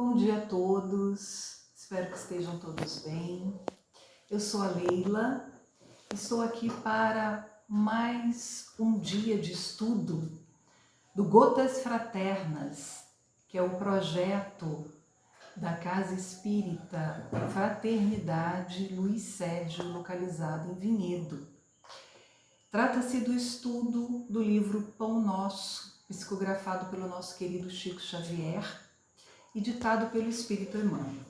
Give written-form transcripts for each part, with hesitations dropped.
Bom dia a todos, espero que estejam todos bem. Eu sou a Leila, estou aqui para mais um dia de estudo do Gotas Fraternas, que é o projeto da Casa Espírita Fraternidade Luiz Sérgio, localizado em Vinhedo. Trata-se do estudo do livro Pão Nosso, psicografado pelo nosso querido Chico Xavier e ditado pelo Espírito Emmanuel.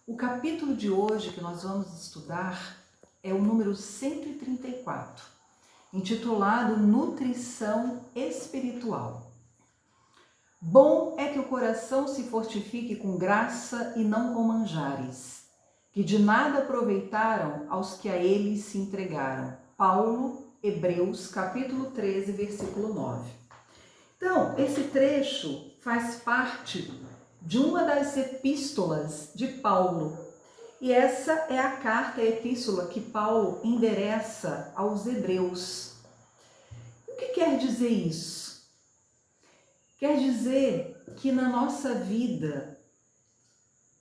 O capítulo de hoje que nós vamos estudar é o número 134, intitulado Nutrição Espiritual. Bom é que o coração se fortifique com graça e não com manjares, que de nada aproveitaram aos que a eles se entregaram. Paulo, Hebreus, capítulo 13, versículo 9. Então, esse trecho faz parte de uma das epístolas de Paulo. E essa é a carta, a epístola que Paulo endereça aos Hebreus. O que quer dizer isso? Quer dizer que na nossa vida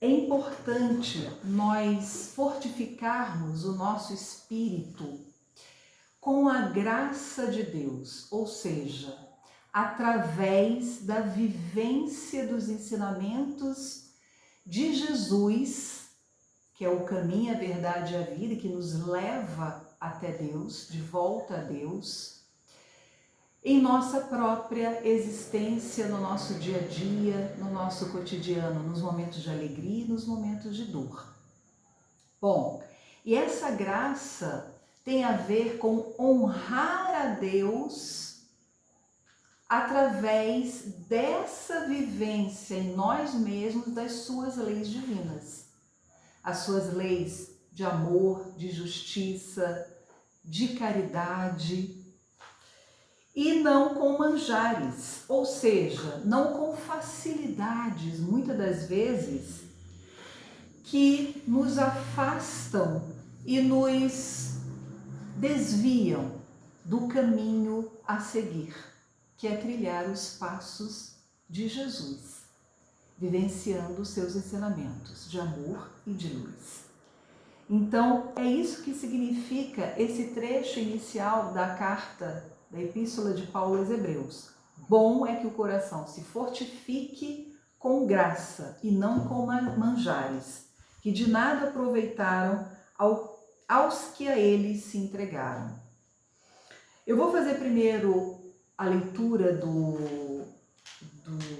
é importante nós fortificarmos o nosso espírito com a graça de Deus, ou seja, através da vivência dos ensinamentos de Jesus, que é o caminho, a verdade e a vida, que nos leva até Deus, de volta a Deus, em nossa própria existência, no nosso dia a dia, no nosso cotidiano, nos momentos de alegria e nos momentos de dor. Bom, e essa graça tem a ver com honrar a Deus através dessa vivência em nós mesmos das suas leis divinas. As suas leis de amor, de justiça, de caridade, e não com manjares, ou seja, não com facilidades, muitas das vezes, que nos afastam e nos desviam do caminho a seguir, que é trilhar os passos de Jesus, vivenciando os seus ensinamentos de amor e de luz. Então, é isso que significa esse trecho inicial da carta, da epístola de Paulo aos Hebreus. Bom é que o coração se fortifique com graça e não com manjares, que de nada aproveitaram aos que a eles se entregaram. Eu vou fazer primeiro a leitura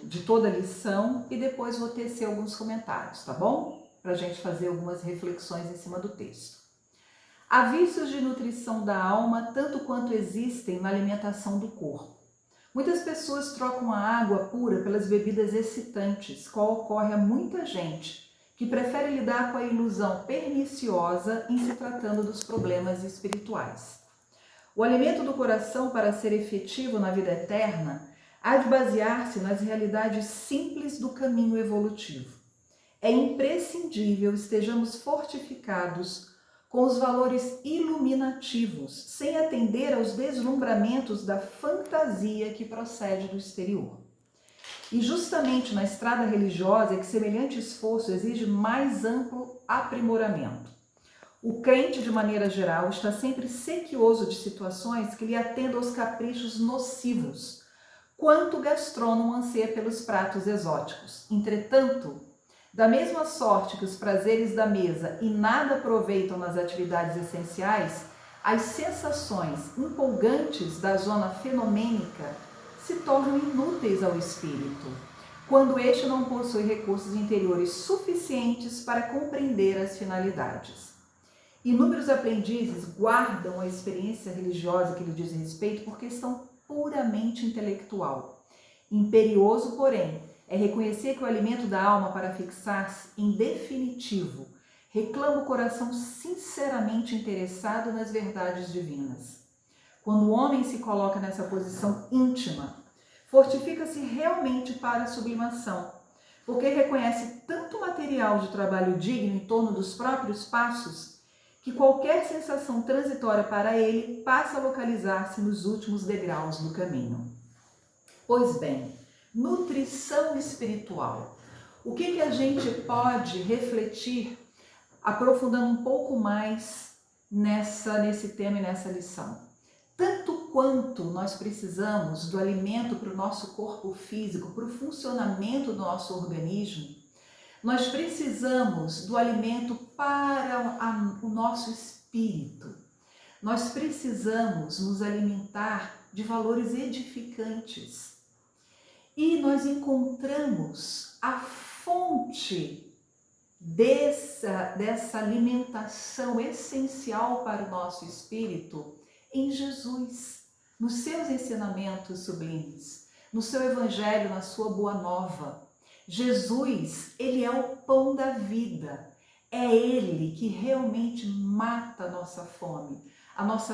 de toda a lição e depois vou tecer alguns comentários, tá bom? Para a gente fazer algumas reflexões em cima do texto. Há vícios de nutrição da alma tanto quanto existem na alimentação do corpo. Muitas pessoas trocam a água pura pelas bebidas excitantes, qual ocorre a muita gente que prefere lidar com a ilusão perniciosa em se tratando dos problemas espirituais. O alimento do coração, para ser efetivo na vida eterna, há de basear-se nas realidades simples do caminho evolutivo. É imprescindível estejamos fortificados com os valores iluminativos, sem atender aos deslumbramentos da fantasia que procede do exterior. E justamente na estrada religiosa é que semelhante esforço exige mais amplo aprimoramento. O crente, de maneira geral, está sempre sequioso de situações que lhe atendam aos caprichos nocivos, quanto o gastrônomo anseia pelos pratos exóticos. Entretanto, da mesma sorte que os prazeres da mesa e nada aproveitam nas atividades essenciais, as sensações empolgantes da zona fenomênica se tornam inúteis ao espírito, quando este não possui recursos interiores suficientes para compreender as finalidades. Inúmeros aprendizes guardam a experiência religiosa que lhe diz respeito por questão puramente intelectual. Imperioso, porém, é reconhecer que o alimento da alma para fixar-se em definitivo reclama o coração sinceramente interessado nas verdades divinas. Quando o homem se coloca nessa posição íntima, fortifica-se realmente para a sublimação, porque reconhece tanto material de trabalho digno em torno dos próprios passos, que qualquer sensação transitória para ele passa a localizar-se nos últimos degraus do caminho. Pois bem, nutrição espiritual. O que a gente pode refletir, aprofundando um pouco mais nesse tema e nessa lição? Tanto quanto nós precisamos do alimento para o nosso corpo físico, para o funcionamento do nosso organismo, nós precisamos do alimento para o nosso espírito. Nós precisamos nos alimentar de valores edificantes. E nós encontramos a fonte dessa alimentação essencial para o nosso espírito em Jesus, nos seus ensinamentos sublimes, no seu evangelho, na sua boa nova. Jesus, ele é o pão da vida. É ele que realmente mata a nossa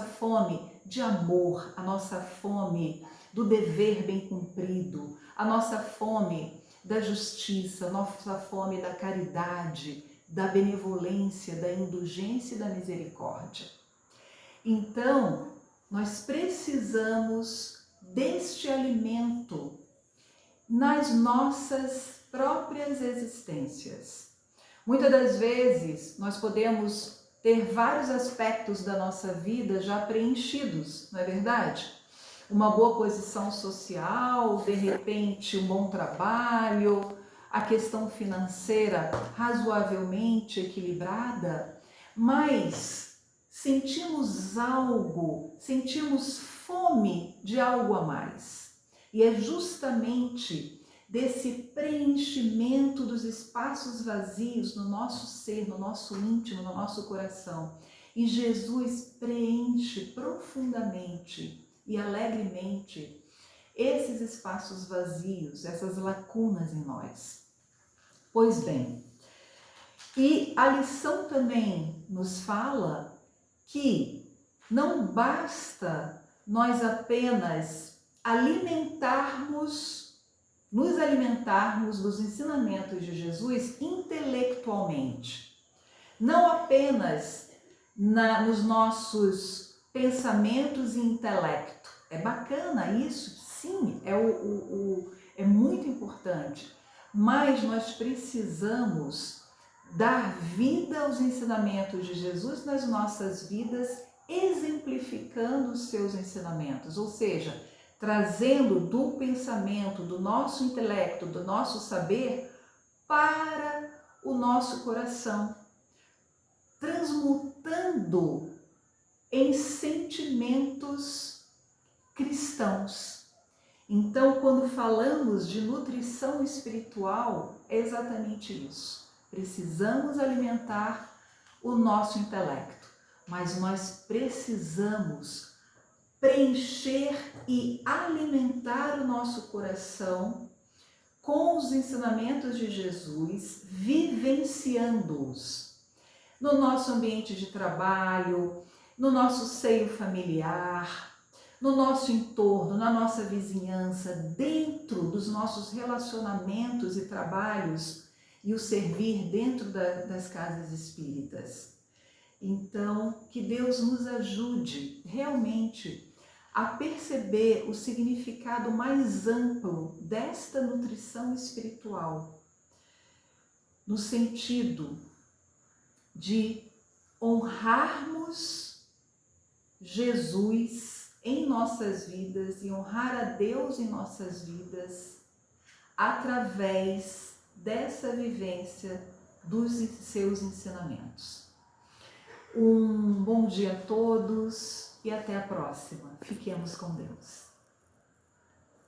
fome de amor, a nossa fome do dever bem cumprido, a nossa fome da justiça, a nossa fome da caridade, da benevolência, da indulgência e da misericórdia. Então, nós precisamos deste alimento nas nossas próprias existências. Muitas das vezes, nós podemos ter vários aspectos da nossa vida já preenchidos, não é verdade? Uma boa posição social, de repente um bom trabalho, a questão financeira razoavelmente equilibrada, mas sentimos fome de algo a mais. E é justamente desse preenchimento dos espaços vazios no nosso ser, no nosso íntimo, no nosso coração. E Jesus preenche profundamente e alegremente esses espaços vazios, essas lacunas em nós. Pois bem, e a lição também nos fala que não basta nós apenas nos alimentarmos dos ensinamentos de Jesus intelectualmente, não apenas nos nossos pensamentos e intelecto. É bacana isso, sim, é muito importante, mas nós precisamos dar vida aos ensinamentos de Jesus nas nossas vidas, exemplificando os seus ensinamentos, ou seja, trazendo do pensamento, do nosso intelecto, do nosso saber para o nosso coração, transmutando em sentimentos cristãos. Então, quando falamos de nutrição espiritual, é exatamente isso. Precisamos alimentar o nosso intelecto, mas nós precisamos preencher e alimentar o nosso coração com os ensinamentos de Jesus, vivenciando-os no nosso ambiente de trabalho, no nosso seio familiar, no nosso entorno, na nossa vizinhança, dentro dos nossos relacionamentos e trabalhos e o servir dentro das casas espíritas. Então, que Deus nos ajude realmente a perceber o significado mais amplo desta nutrição espiritual, no sentido de honrarmos Jesus em nossas vidas e honrar a Deus em nossas vidas através dessa vivência dos seus ensinamentos. Um bom dia a todos e até a próxima. Fiquemos com Deus.